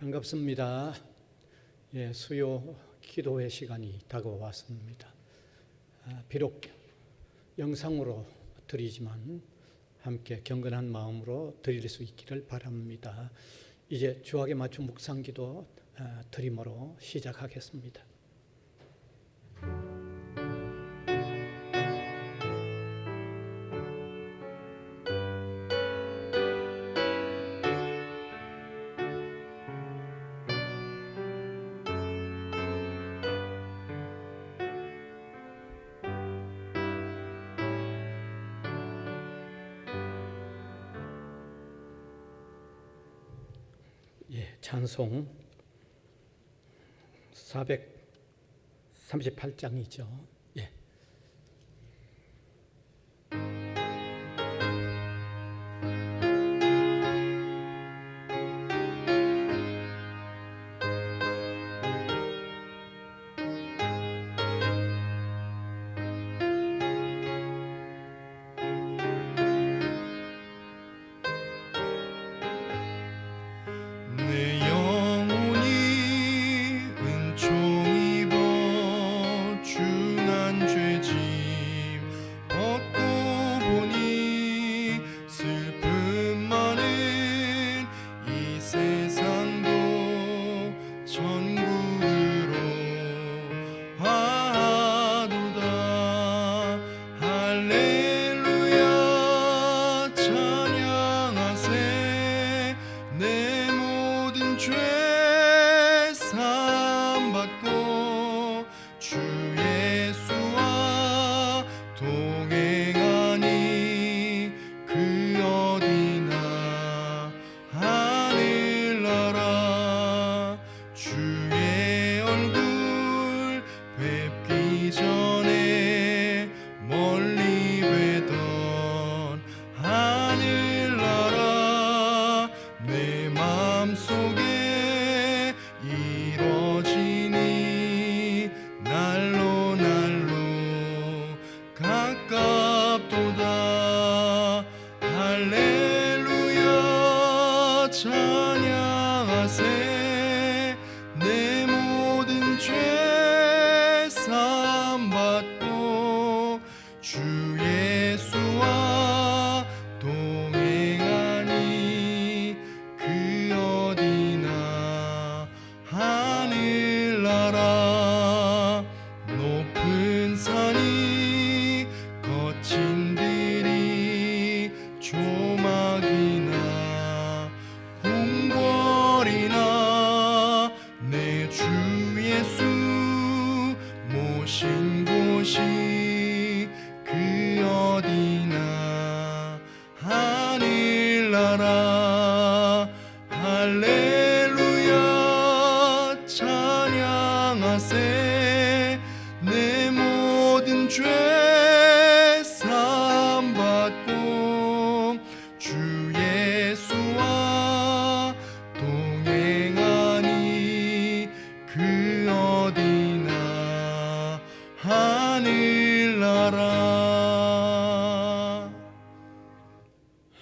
반갑습니다. 수요 기도회 시간이 다가왔습니다. 비록 영상으로 드리지만 함께 경건한 마음으로 드릴 수 있기를 바랍니다. 이제 주악에 맞춘 묵상기도 드림으로 시작하겠습니다. 찬송 438장이죠.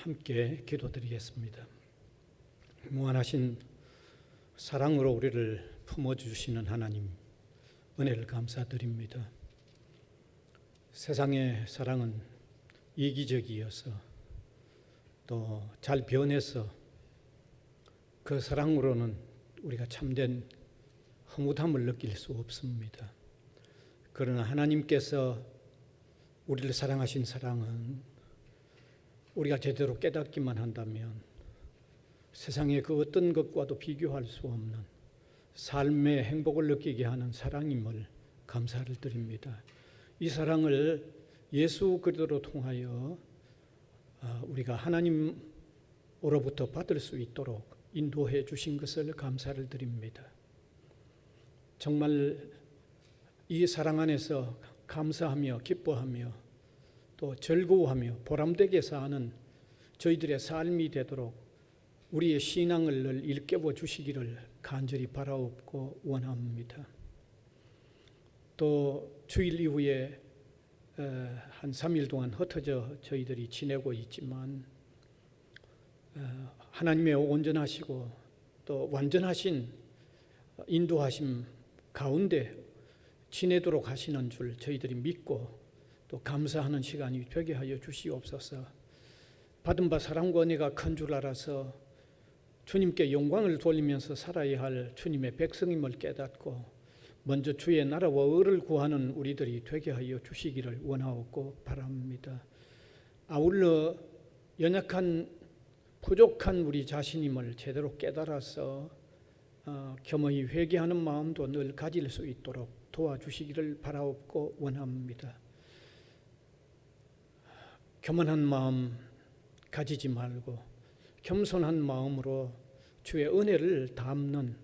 함께 기도드리겠습니다. 무한하신 사랑으로 우리를 품어주시는 하나님, 은혜를 감사드립니다. 세상의 사랑은 이기적이어서 또 잘 변해서 그 사랑으로는 우리가 참된 허무함을 느낄 수 없습니다. 그러나 하나님께서 우리를 사랑하신 사랑은 우리가 제대로 깨닫기만 한다면 세상의 그 어떤 것과도 비교할 수 없는 삶의 행복을 느끼게 하는 사랑임을 감사를 드립니다. 이 사랑을 예수 그리스도로 통하여 우리가 하나님으로부터 받을 수 있도록 인도해 주신 것을 감사를 드립니다. 정말 이 사랑 안에서 감사하며 기뻐하며 또 즐거워하며 보람되게 사는 저희들의 삶이 되도록 우리의 신앙을 늘 일깨워 주시기를 간절히 바라옵고 원합니다. 또 주일 이후에 한 3일 동안 흩어져 저희들이 지내고 있지만 하나님의 온전하시고 또 완전하신 인도하심 가운데 지내도록 하시는 줄 저희들이 믿고 또 감사하는 시간이 되게 하여 주시옵소서. 받은 바 사랑과 은혜가 큰 줄 알아서 주님께 영광을 돌리면서 살아야 할 주님의 백성임을 깨닫고 먼저 주의 나라와 의를 구하는 우리들이 되게 하여 주시기를 원하옵고 바랍니다. 아울러 연약한 부족한 우리 자신임을 제대로 깨달아서 겸허히 회개하는 마음도 늘 가질 수 있도록 도와주시기를 바라옵고 원합니다. 교만한 마음 가지지 말고 겸손한 마음으로 주의 은혜를 담는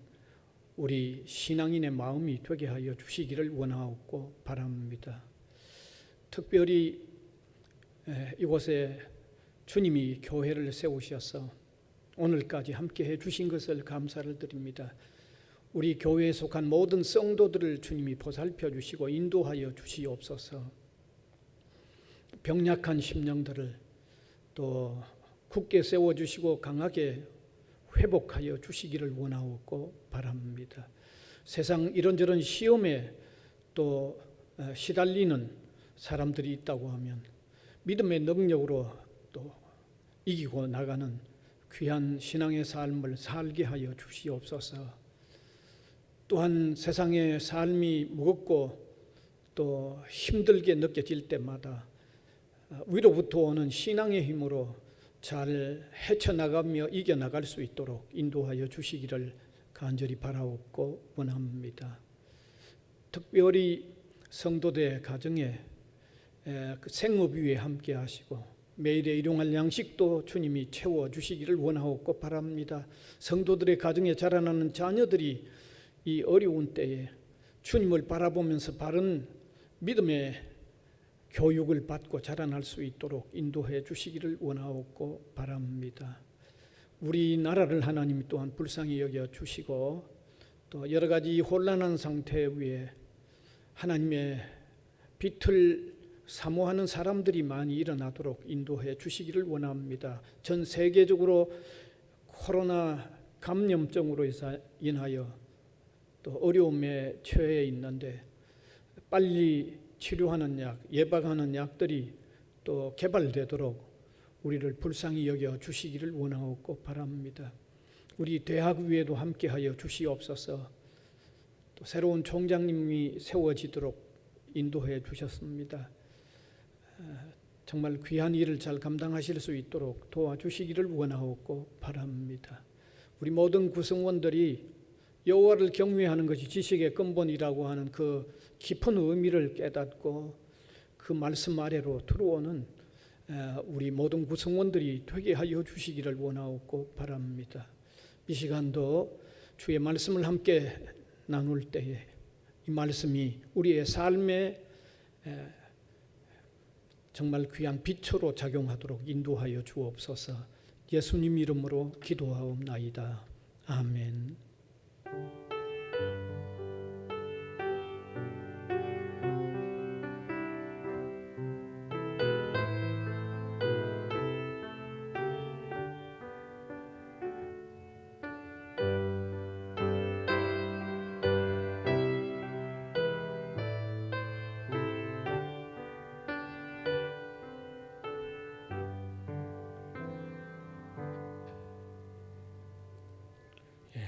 우리 신앙인의 마음이 되게 하여 주시기를 원하옵고 바랍니다. 특별히 이곳에 주님이 교회를 세우셔서 오늘까지 함께 해 주신 것을 감사를 드립니다. 우리 교회에 속한 모든 성도들을 주님이 보살펴 주시고 인도하여 주시옵소서. 병약한 심령들을 또 굳게 세워주시고 강하게 회복하여 주시기를 원하옵고 바랍니다. 세상 이런저런 시험에 또 시달리는 사람들이 있다고 하면 믿음의 능력으로 또 이기고 나가는 귀한 신앙의 삶을 살게 하여 주시옵소서. 또한 세상의 삶이 무겁고 또 힘들게 느껴질 때마다 위로부터 오는 신앙의 힘으로 잘 헤쳐나가며 이겨나갈 수 있도록 인도하여 주시기를 간절히 바라옵고 원합니다. 특별히 성도들 가정에 그 생업 위에 함께 하시고 매일의 일용할 양식도 주님이 채워주시기를 원하옵고 바랍니다. 성도들의 가정에 자라나는 자녀들이 이 어려운 때에 주님을 바라보면서 바른 믿음의 교육을 받고 자라날 수 있도록 인도해 주시기를 원하옵고 바랍니다. 우리나라를 하나님 또한 불쌍히 여겨 주시고 또 여러 가지 혼란한 상태 위에 하나님의 빛을 사모하는 사람들이 많이 일어나도록 인도해 주시기를 원합니다. 전 세계적으로 코로나 감염증으로 인하여 또 어려움에 처해 있는데 빨리 치료하는 약, 예방하는 약들이 또 개발되도록 우리를 불쌍히 여겨 주시기를 원하옵고 바랍니다. 우리 대학 위에도 함께하여 주시옵소서. 또 새로운 총장님이 세워지도록 인도해 주셨습니다. 정말 귀한 일을 잘 감당하실 수 있도록 도와주시기를 원하옵고 바랍니다. 우리 모든 구성원들이 여호와를 경외하는 것이 지식의 근본이라고 하는 그 깊은 의미를 깨닫고 그 말씀 아래로 들어오는 우리 모든 구성원들이 되게 하여 주시기를 원하옵고 바랍니다. 이 시간도 주의 말씀을 함께 나눌 때에 이 말씀이 우리의 삶에 정말 귀한 빛으로 작용하도록 인도하여 주옵소서. 예수님 이름으로 기도하옵나이다. 아멘.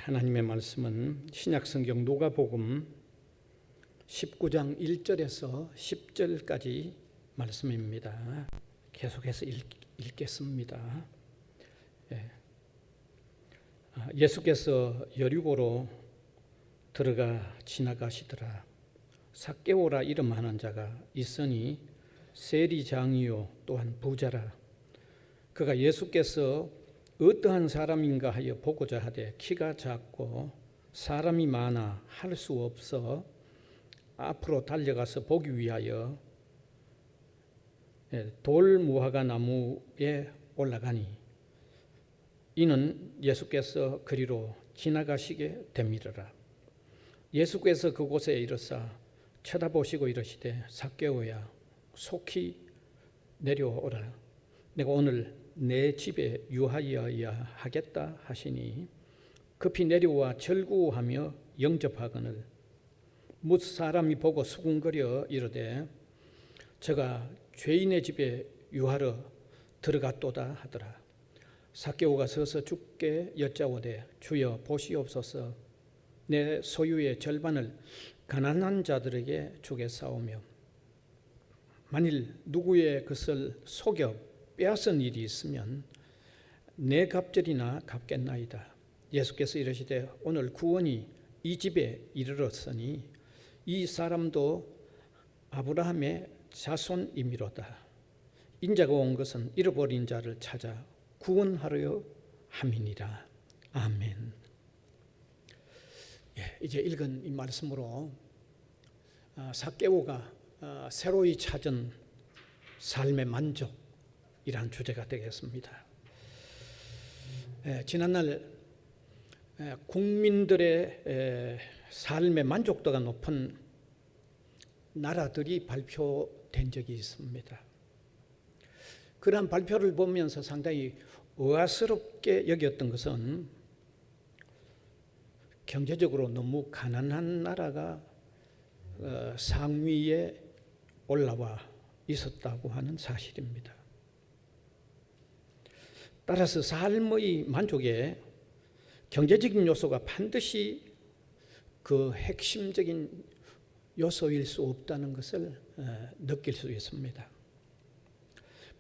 하나님의 말씀은 신약성경 누가복음 19장 1절에서 10절까지 말씀입니다. 계속해서 읽겠습니다. 예수께서 여리고로 들어가 지나가시더라. 삭개오라 이름하는 자가 있으니 세리장이요 또한 부자라. 그가 예수께서 어떠한 사람인가 하여 보고자 하되 키가 작고 사람이 많아 할 수 없어 앞으로 달려가서 보기 위하여 돌무화과 나무에 올라가니 이는 예수께서 그리로 지나가시게 되밀어라. 예수께서 그곳에 이르사 쳐다보시고 이르시되 삭개오야 속히 내려오라. 내가 오늘 내 집에 유하여야 하겠다 하시니 급히 내려와 절구하며 영접하거늘 뭇 사람이 보고 수군거려 이르되 저가 죄인의 집에 유하러 들어갔도다 하더라. 삭개오가 서서 주께 여짜오되 주여 보시옵소서 내 소유의 절반을 가난한 자들에게 주겠사오며 만일 누구의 것을 속여 빼앗은 일이 있으면 내 갑절이나 갚겠나이다. 예수께서 이르시되 오늘 구원이 이 집에 이르렀으니 이 사람도 아브라함의 자손이미로다. 인자가 온 것은 잃어버린 자를 찾아 구원하려 함이니라. 아멘. 이제 읽은 이 말씀으로 삭개오가 새로이 찾은 삶의 만족이란 주제가 되겠습니다. 지난날 국민들의 삶의 만족도가 높은 나라들이 발표된 적이 있습니다. 그러한 발표를 보면서 상당히 의아스럽게 여겼던 것은 경제적으로 너무 가난한 나라가 상위에 올라와 있었다고 하는 사실입니다. 따라서 삶의 만족에 경제적인 요소가 반드시 그 핵심적인 요소일 수 없다는 것을 느낄 수 있습니다.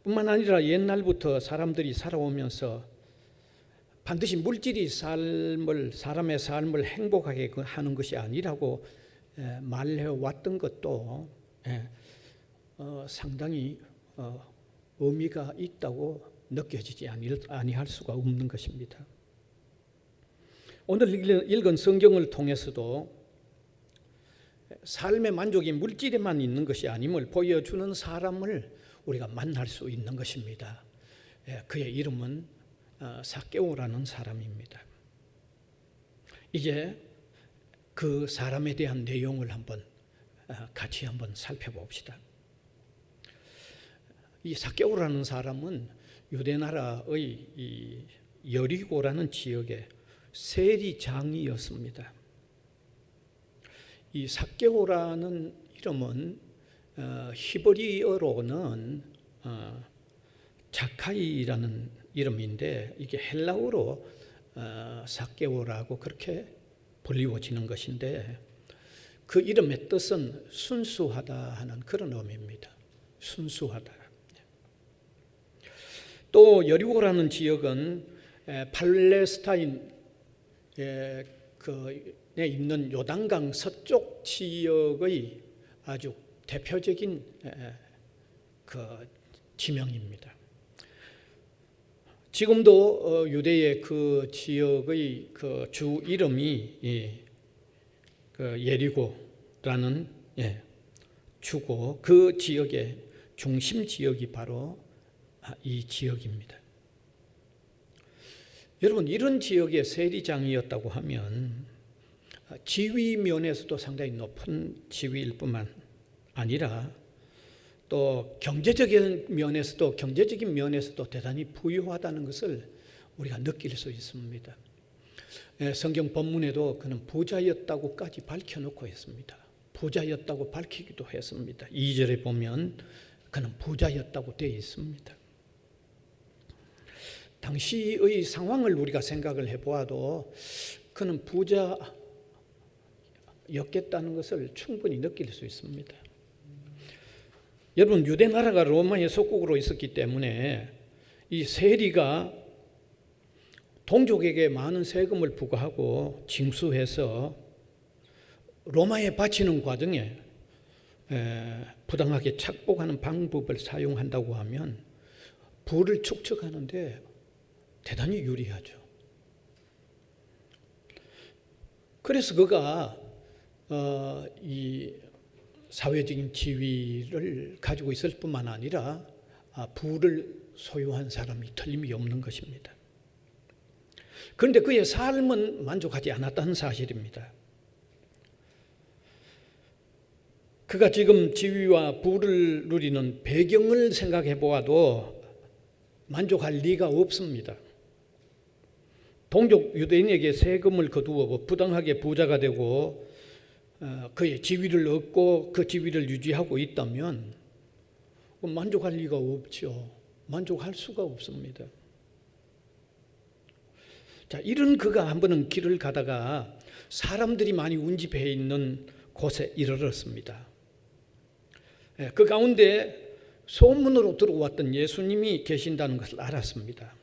뿐만 아니라 옛날부터 사람들이 살아오면서 반드시 물질이 사람의 삶을 행복하게 하는 것이 아니라고 말해왔던 것도 상당히 의미가 있다고 느껴지지 아니할 수가 없는 것입니다. 오늘 읽은 성경을 통해서도 삶의 만족이 물질에만 있는 것이 아님을 보여주는 사람을 우리가 만날 수 있는 것입니다. 그의 이름은 삭개오라는 사람입니다. 이제 그 사람에 대한 내용을 같이 한번 살펴봅시다. 이 삭개오라는 사람은 유대나라의 이 여리고라는 지역의 세리장이었습니다. 이 삭개오라는 이름은 히브리어로는 자카이라는 이름인데 이게 헬라어로 삭개오라고 그렇게 불리워지는 것인데 그 이름의 뜻은 순수하다 하는 그런 의미입니다. 순수하다. 또 여리고라는 지역은 팔레스타인에 있는 요단강 서쪽 지역의 아주 대표적인 그 지명입니다. 지금도 유대의 그 지역의 그 주 이름이 그 예리고라는 주고 그 지역의 중심 지역이 바로 이 지역입니다. 여러분, 이런 지역의 세리장이었다고 하면 지위 면에서도 상당히 높은 지위일 뿐만 아니라 또 경제적인 면에서도 대단히 부유하다는 것을 우리가 느낄 수 있습니다. 성경 본문에도 그는 부자였다고까지 밝혀놓고 있습니다. 부자였다고 밝히기도 했습니다. 2절에 보면 그는 부자였다고 되어 있습니다. 당시의 상황을 우리가 생각을 해보아도 그는 부자였겠다는 것을 충분히 느낄 수 있습니다. 여러분, 유대 나라가 로마의 속국으로 있었기 때문에 이 세리가 동족에게 많은 세금을 부과하고 징수해서 로마에 바치는 과정에 부당하게 착복하는 방법을 사용한다고 하면 부를 축적하는데 대단히 유리하죠. 그래서 그가 이 사회적인 지위를 가지고 있을 뿐만 아니라 부를 소유한 사람이 틀림이 없는 것입니다. 그런데 그의 삶은 만족하지 않았다는 사실입니다. 그가 지금 지위와 부를 누리는 배경을 생각해 보아도 만족할 리가 없습니다. 동족 유대인에게 세금을 거두어 부당하게 부자가 되고 그의 지위를 얻고 그 지위를 유지하고 있다면 만족할 리가 없죠. 만족할 수가 없습니다. 자, 이런 그가 한 번은 길을 가다가 사람들이 많이 운집해 있는 곳에 이르렀습니다. 그 가운데 소문으로 들어왔던 예수님이 계신다는 것을 알았습니다.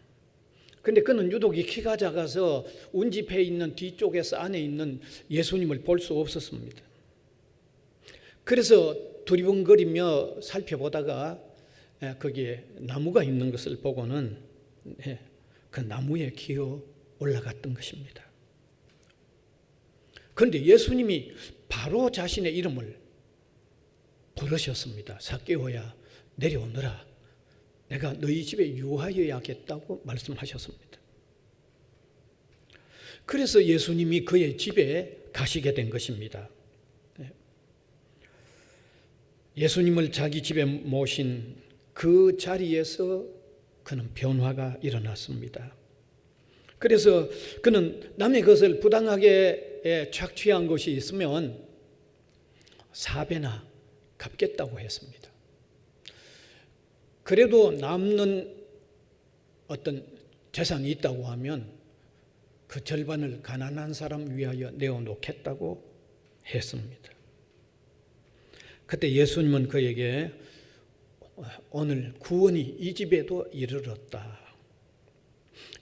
그런데 그는 유독 키가 작아서 운집해 있는 뒤쪽에서 안에 있는 예수님을 볼 수 없었습니다. 그래서 두리번거리며 살펴보다가 거기에 나무가 있는 것을 보고는 그 나무에 기어 올라갔던 것입니다. 그런데 예수님이 바로 자신의 이름을 부르셨습니다. 삭개오야, 내려오너라. 내가 너희 집에 유하여야겠다고 말씀하셨습니다. 그래서 예수님이 그의 집에 가시게 된 것입니다. 예수님을 자기 집에 모신 그 자리에서 그는 변화가 일어났습니다. 그래서 그는 남의 것을 부당하게 착취한 것이 있으면 4배나 갚겠다고 했습니다. 그래도 남는 어떤 재산이 있다고 하면 그 절반을 가난한 사람 위하여 내어놓겠다고 했습니다. 그때 예수님은 그에게 오늘 구원이 이 집에도 이르렀다.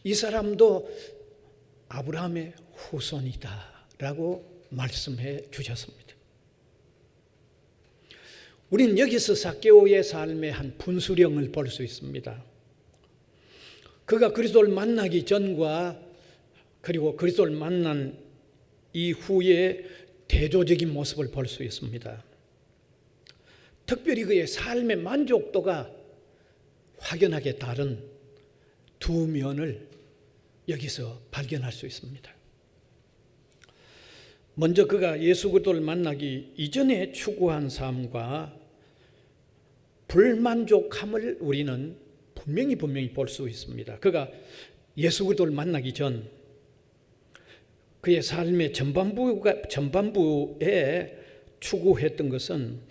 이 사람도 아브라함의 후손이다 라고 말씀해 주셨습니다. 우리는 여기서 삭개오의 삶의 한 분수령을 볼 수 있습니다. 그가 그리스도를 만나기 전과 그리고 그리스도를 만난 이후의 대조적인 모습을 볼 수 있습니다. 특별히 그의 삶의 만족도가 확연하게 다른 두 면을 여기서 발견할 수 있습니다. 먼저 그가 예수 그리스도를 만나기 이전에 추구한 삶과 불만족함을 우리는 분명히 볼 수 있습니다. 그가 예수 그리스도를 만나기 전 그의 삶의 전반부에 추구했던 것은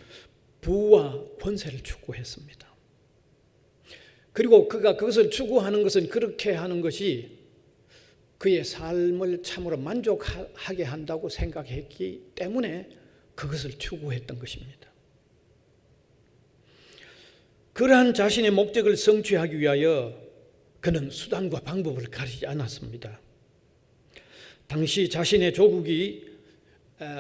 부와 권세를 추구했습니다. 그리고 그가 그것을 추구하는 것은 그렇게 하는 것이 그의 삶을 참으로 만족하게 한다고 생각했기 때문에 그것을 추구했던 것입니다. 그러한 자신의 목적을 성취하기 위하여 그는 수단과 방법을 가리지 않았습니다. 당시 자신의 조국이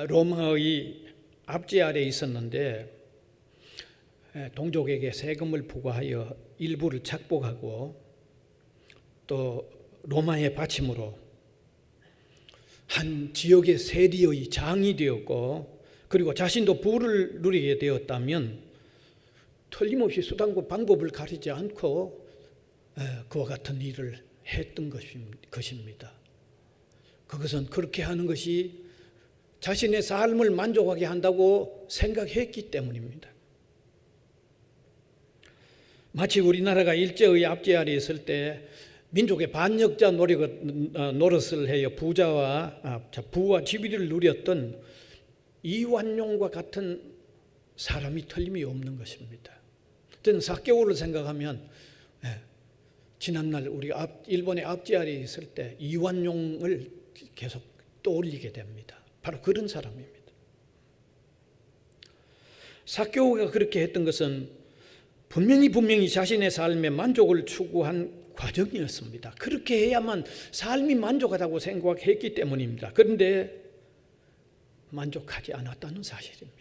로마의 압제 아래에 있었는데 동족에게 세금을 부과하여 일부를 착복하고 또 로마의 받침으로 한 지역의 세리의 장이 되었고 그리고 자신도 부를 누리게 되었다면 틀림없이 수단과 방법을 가리지 않고 그와 같은 일을 했던 것입니다. 그것은 그렇게 하는 것이 자신의 삶을 만족하게 한다고 생각했기 때문입니다. 마치 우리나라가 일제의 압제 아래에 있을 때 민족의 반역자 노릇을 해요. 부와 지위를 누렸던 이완용과 같은 사람이 틀림이 없는 것입니다. 저는 삭개오를 생각하면 지난날 우리 일본의 압제 아래에 있을 때 이완용을 계속 떠올리게 됩니다. 바로 그런 사람입니다. 삭개오가 그렇게 했던 것은 분명히 자신의 삶에 만족을 추구한 과정이었습니다. 그렇게 해야만 삶이 만족하다고 생각했기 때문입니다. 그런데 만족하지 않았다는 사실입니다.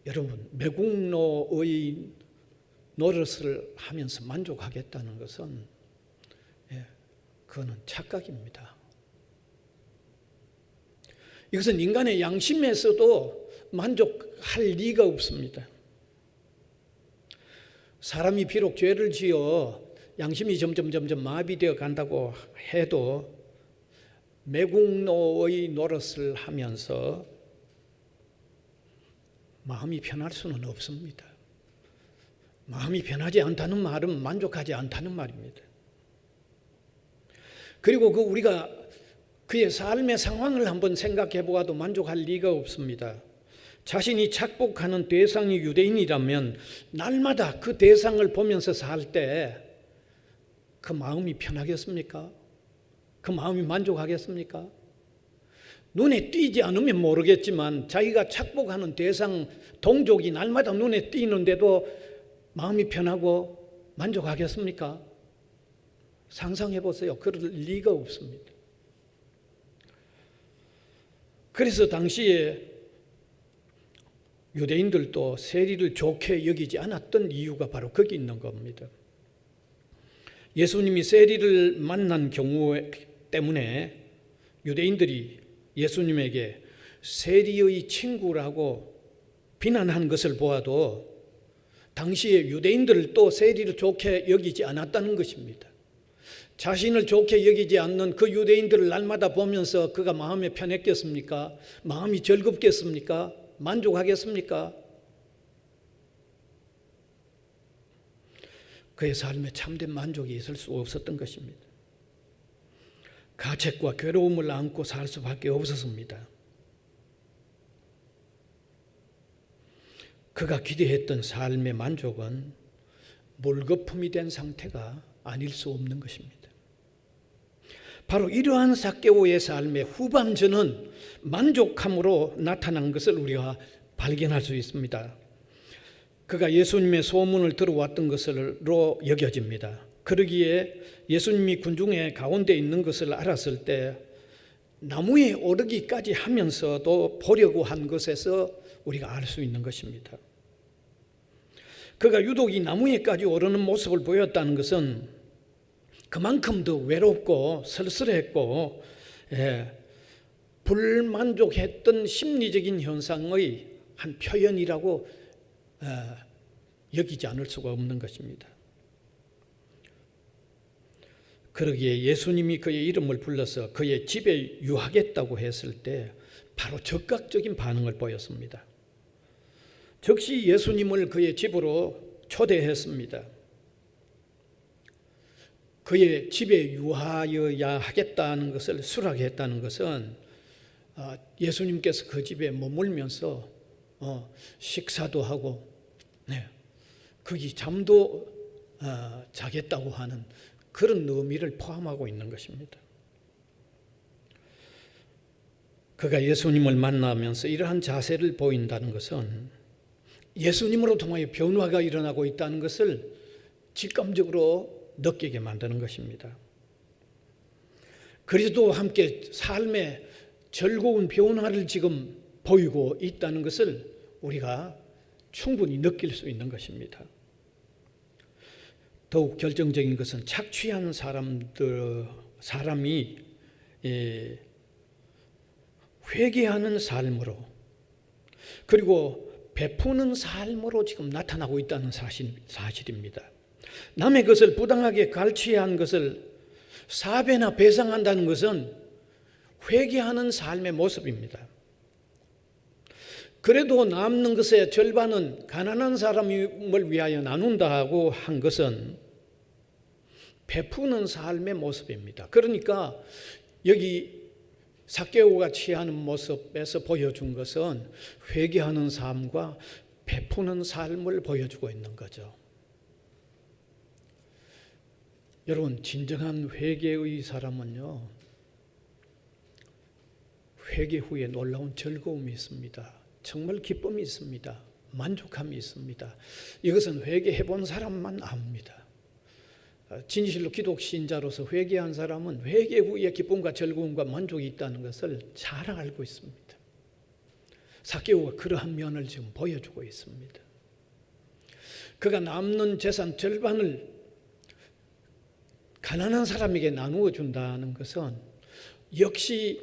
여러분, 매국노의 노릇을 하면서 만족하겠다는 것은 그거는 착각입니다. 이것은 인간의 양심에서도 만족할 리가 없습니다. 사람이 비록 죄를 지어 양심이 점점 마비되어 간다고 해도 매국노의 노릇을 하면서 마음이 편할 수는 없습니다. 마음이 편하지 않다는 말은 만족하지 않다는 말입니다. 그리고 우리가 그의 삶의 상황을 한번 생각해 보아도 만족할 리가 없습니다. 자신이 착복하는 대상이 유대인이라면 날마다 그 대상을 보면서 살 때 그 마음이 편하겠습니까? 그 마음이 만족하겠습니까? 눈에 띄지 않으면 모르겠지만 자기가 착복하는 대상 동족이 날마다 눈에 띄는데도 마음이 편하고 만족하겠습니까? 상상해 보세요. 그럴 리가 없습니다. 그래서 당시에 유대인들도 세리를 좋게 여기지 않았던 이유가 바로 거기 있는 겁니다. 예수님이 세리를 만난 경우 때문에 유대인들이 예수님에게 세리의 친구라고 비난한 것을 보아도 당시에 유대인들을 또 세리를 좋게 여기지 않았다는 것입니다. 자신을 좋게 여기지 않는 그 유대인들을 날마다 보면서 그가 마음이 편했겠습니까? 마음이 즐겁겠습니까? 만족하겠습니까? 그의 삶에 참된 만족이 있을 수 없었던 것입니다. 가책과 괴로움을 안고 살 수밖에 없었습니다. 그가 기대했던 삶의 만족은 물거품이 된 상태가 아닐 수 없는 것입니다. 바로 이러한 삭개오의 삶의 후반전은 만족함으로 나타난 것을 우리가 발견할 수 있습니다. 그가 예수님의 소문을 들어왔던 것으로 여겨집니다. 그러기에 예수님이 군중의 가운데 있는 것을 알았을 때 나무에 오르기까지 하면서도 보려고 한 것에서 우리가 알 수 있는 것입니다. 그가 유독 이 나무에까지 오르는 모습을 보였다는 것은 그만큼 더 외롭고 쓸쓸했고 불만족했던 심리적인 현상의 한 표현이라고 여기지 않을 수가 없는 것입니다. 그러기에 예수님이 그의 이름을 불러서 그의 집에 유하겠다고 했을 때 바로 적극적인 반응을 보였습니다. 즉시 예수님을 그의 집으로 초대했습니다. 그의 집에 유하여야 하겠다는 것을 수락했다는 것은 예수님께서 그 집에 머물면서 식사도 하고 거기 잠도 자겠다고 하는 그런 의미를 포함하고 있는 것입니다. 그가 예수님을 만나면서 이러한 자세를 보인다는 것은 예수님으로 통하여 변화가 일어나고 있다는 것을 직감적으로 느끼게 만드는 것입니다. 그리스도와 함께 삶의 즐거운 변화를 지금 보이고 있다는 것을 우리가 충분히 느낄 수 있는 것입니다. 더욱 결정적인 것은 착취한 사람이 회개하는 삶으로 그리고 베푸는 삶으로 지금 나타나고 있다는 사실입니다. 남의 것을 부당하게 갈취한 것을 4배나 배상한다는 것은 회개하는 삶의 모습입니다. 그래도 남는 것의 절반은 가난한 사람을 위하여 나눈다고 한 것은 베푸는 삶의 모습입니다. 그러니까 여기 삭개오가 취하는 모습에서 보여준 것은 회개하는 삶과 베푸는 삶을 보여주고 있는 거죠. 여러분, 진정한 회개의 사람은요, 회개 후에 놀라운 즐거움이 있습니다. 정말 기쁨이 있습니다. 만족함이 있습니다. 이것은 회개해 본 사람만 압니다. 진실로 기독 신자로서 회개한 사람은 회개 후에 기쁨과 즐거움과 만족이 있다는 것을 잘 알고 있습니다. 삭개오가 그러한 면을 지금 보여주고 있습니다. 그가 남는 재산 절반을 가난한 사람에게 나누어 준다는 것은 역시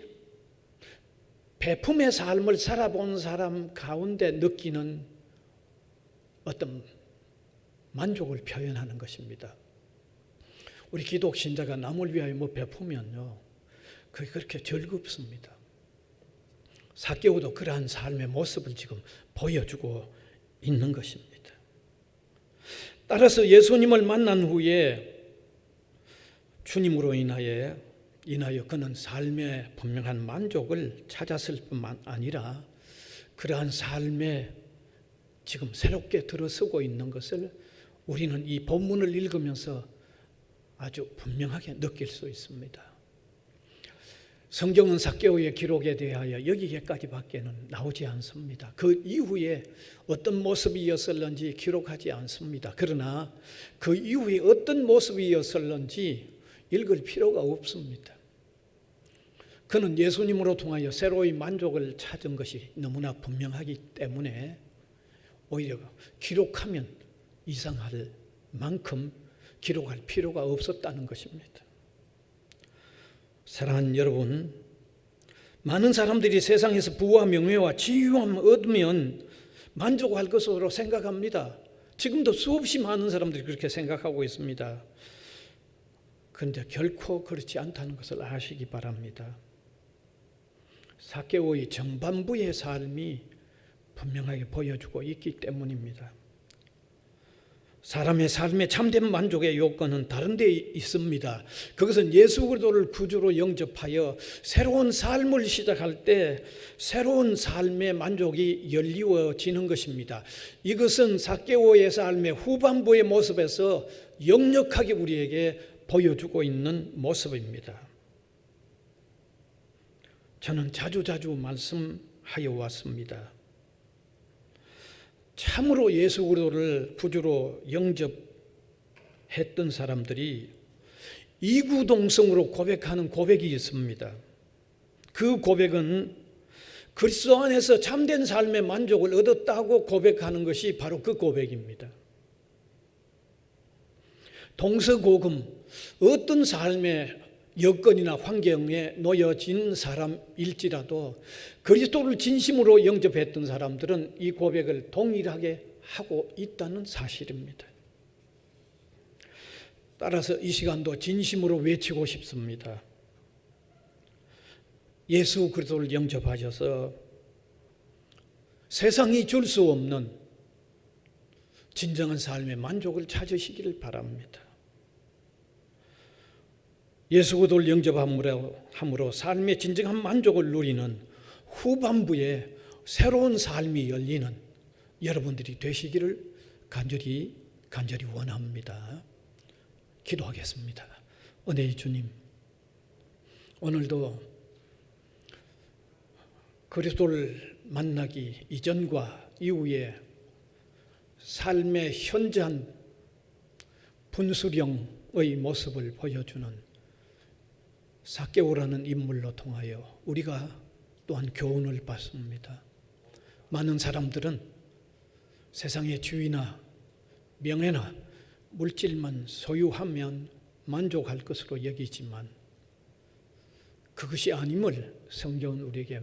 베품의 삶을 살아본 사람 가운데 느끼는 어떤 만족을 표현하는 것입니다. 우리 기독 신자가 남을 위하여 베푸면요, 그게 그렇게 즐겁습니다. 삭개오도 그러한 삶의 모습을 지금 보여주고 있는 것입니다. 따라서 예수님을 만난 후에 주님으로 인하여 인하여 그는 삶의 분명한 만족을 찾았을 뿐만 아니라 그러한 삶에 지금 새롭게 들어서고 있는 것을 우리는 이 본문을 읽으면서 아주 분명하게 느낄 수 있습니다. 성경은 삭개오의 기록에 대하여 여기에까지밖에는 나오지 않습니다. 그 이후에 어떤 모습이었을는지 기록하지 않습니다. 그러나 그 이후에 어떤 모습이었을는지 읽을 필요가 없습니다. 그는 예수님으로 통하여 새로이 만족을 찾은 것이 너무나 분명하기 때문에 오히려 기록하면 이상할 만큼 기록할 필요가 없었다는 것입니다. 사랑하는 여러분, 많은 사람들이 세상에서 부와 명예와 지위함 얻으면 만족할 것으로 생각합니다. 지금도 수없이 많은 사람들이 그렇게 생각하고 있습니다. 그런데 결코 그렇지 않다는 것을 아시기 바랍니다. 삭개오의 정반부의 삶이 분명하게 보여주고 있기 때문입니다. 사람의 삶의 참된 만족의 요건은 다른 데 있습니다. 그것은 예수 그리스도를 구주로 영접하여 새로운 삶을 시작할 때 새로운 삶의 만족이 열리워지는 것입니다. 이것은 삭개오의 삶의 후반부의 모습에서 역력하게 우리에게 보여주고 있는 모습입니다. 저는 자주자주 말씀하여 왔습니다. 참으로 예수 그리스도를 구주로 영접했던 사람들이 이구동성으로 고백하는 고백이 있습니다. 그 고백은 그리스도 안에서 참된 삶의 만족을 얻었다고 고백하는 것이 바로 그 고백입니다. 동서고금 어떤 삶의 여건이나 환경에 놓여진 사람일지라도 그리스도를 진심으로 영접했던 사람들은 이 고백을 동일하게 하고 있다는 사실입니다. 따라서 이 시간도 진심으로 외치고 싶습니다. 예수 그리스도를 영접하셔서 세상이 줄 수 없는 진정한 삶의 만족을 찾으시기를 바랍니다. 예수 그리스도를 영접함으로 삶의 진정한 만족을 누리는 후반부에 새로운 삶이 열리는 여러분들이 되시기를 간절히 원합니다. 기도하겠습니다. 은혜의 주님, 오늘도 그리스도를 만나기 이전과 이후에 삶의 현저한 분수령의 모습을 보여주는 삭개오라는 인물로 통하여 우리가 또한 교훈을 받습니다. 많은 사람들은 세상의 지위나 명예나 물질만 소유하면 만족할 것으로 여기지만 그것이 아님을 성경은 우리에게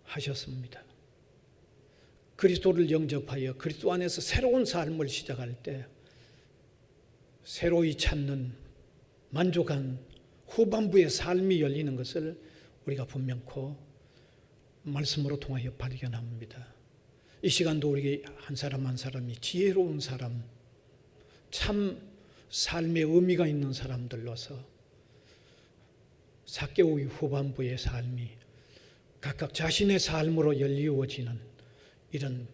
말씀하셨습니다. 그리스도를 영접하여 그리스도 안에서 새로운 삶을 시작할 때 새로이 찾는 만족한 후반부의 삶이 열리는 것을 우리가 분명코 말씀으로 통하여 발견합니다. 이 시간도 우리 한 사람 한 사람이 지혜로운 사람, 참 삶의 의미가 있는 사람들로서 삭개오의 후반부의 삶이 각각 자신의 삶으로 열리워지는 이런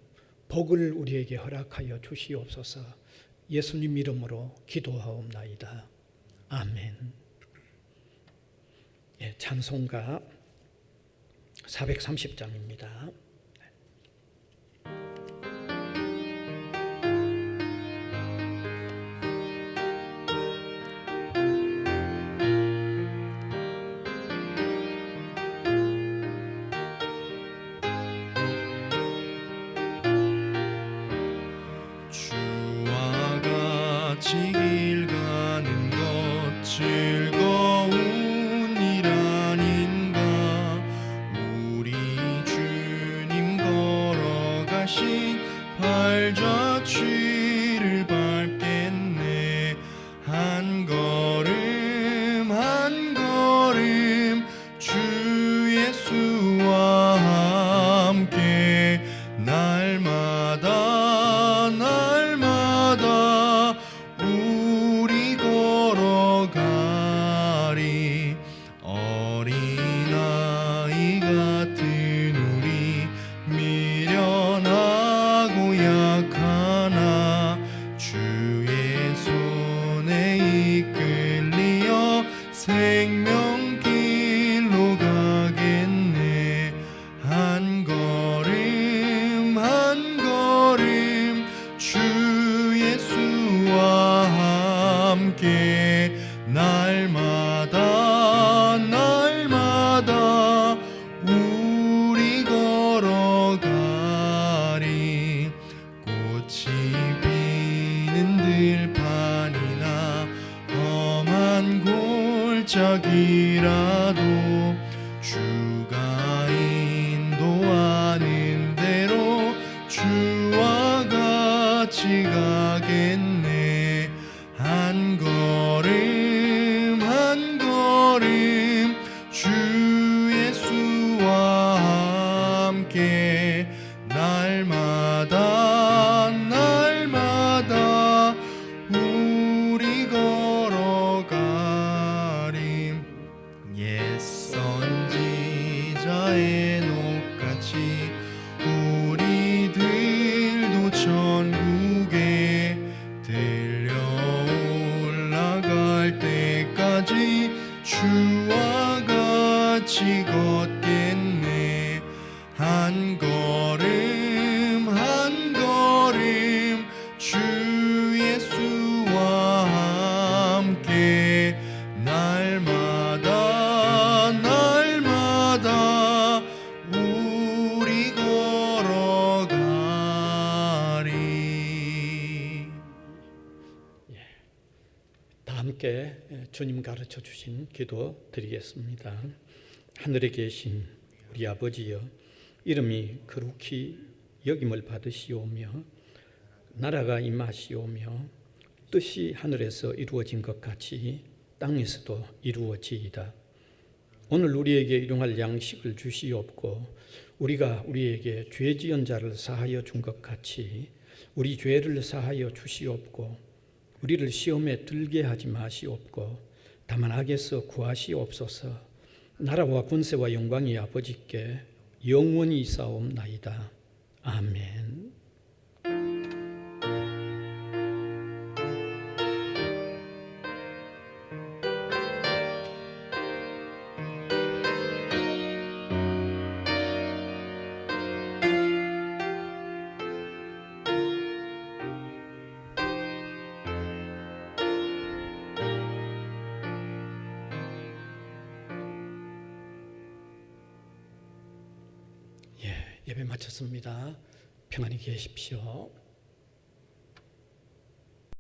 복을 우리에게 허락하여 주시옵소서. 예수님 이름으로 기도하옵나이다. 아멘. 예, 찬송가 430장입니다. 주와 같이 길 가는 것 즐거운 일 아닌가. 우리 주님 날마다 날마다 우리 걸어가리. 꽃이 피는 들판이나 험한 골짜기라도 주가 인도하는 대로 주와 같이 가겠네. 한 걸음 한 걸음 주 예수와 함께 날마다 날마다 우리 걸어가리. 옛 선지자의 녹같이 우리들도 천국에 들려 올라갈 때까지 주와 같이 걷겠네. 한 걸음 한 걸음 주 예수와 함께 날마다 날마다 우리 걸어가리. 다 함께 주님 가르쳐 주신 기도 드리겠습니다. 하늘에 계신 우리 아버지여, 이름이 거룩히 여김을 받으시오며 나라가 임하시오며 뜻이 하늘에서 이루어진 것 같이 땅에서도 이루어지이다. 오늘 우리에게 일용할 양식을 주시옵고 우리가 우리에게 죄 지은 자를 사하여 준 것 같이 우리 죄를 사하여 주시옵고 우리를 시험에 들게 하지 마시옵고 다만 악에서 구하시옵소서. 나라와 권세와 영광이 아버지께 영원히 있사옵나이다. 아멘. 예배 마쳤습니다. 평안히 계십시오.